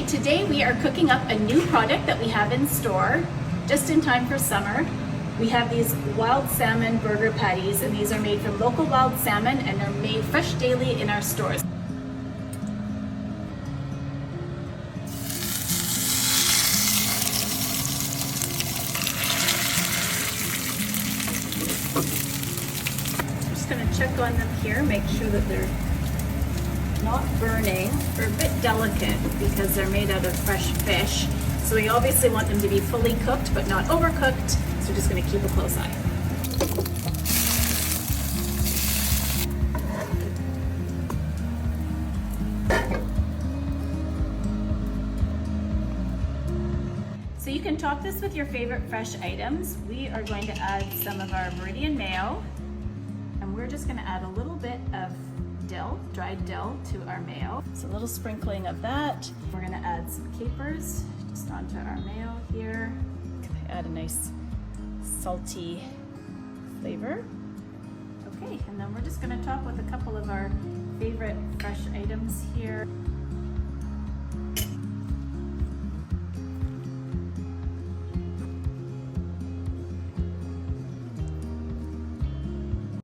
Okay, today we are cooking up a new product that we have in store just in time for summer. We have these wild salmon burger patties, and these are made from local wild salmon and they're made fresh daily in our stores. Just going to check on them here, make sure that they're not burning. They're a bit delicate because they're made out of fresh fish. So we obviously want them to be fully cooked but not overcooked. So we're just going to keep a close eye. So you can top this with your favorite fresh items. We are going to add some of our Meridian Mayo, and we're just going to add a little bit of dill, dried dill, to our mayo. So a little sprinkling of that. We're going to add some capers just onto our mayo here. Add a nice salty flavor. Okay, and then we're just going to top with a couple of our favorite fresh items here.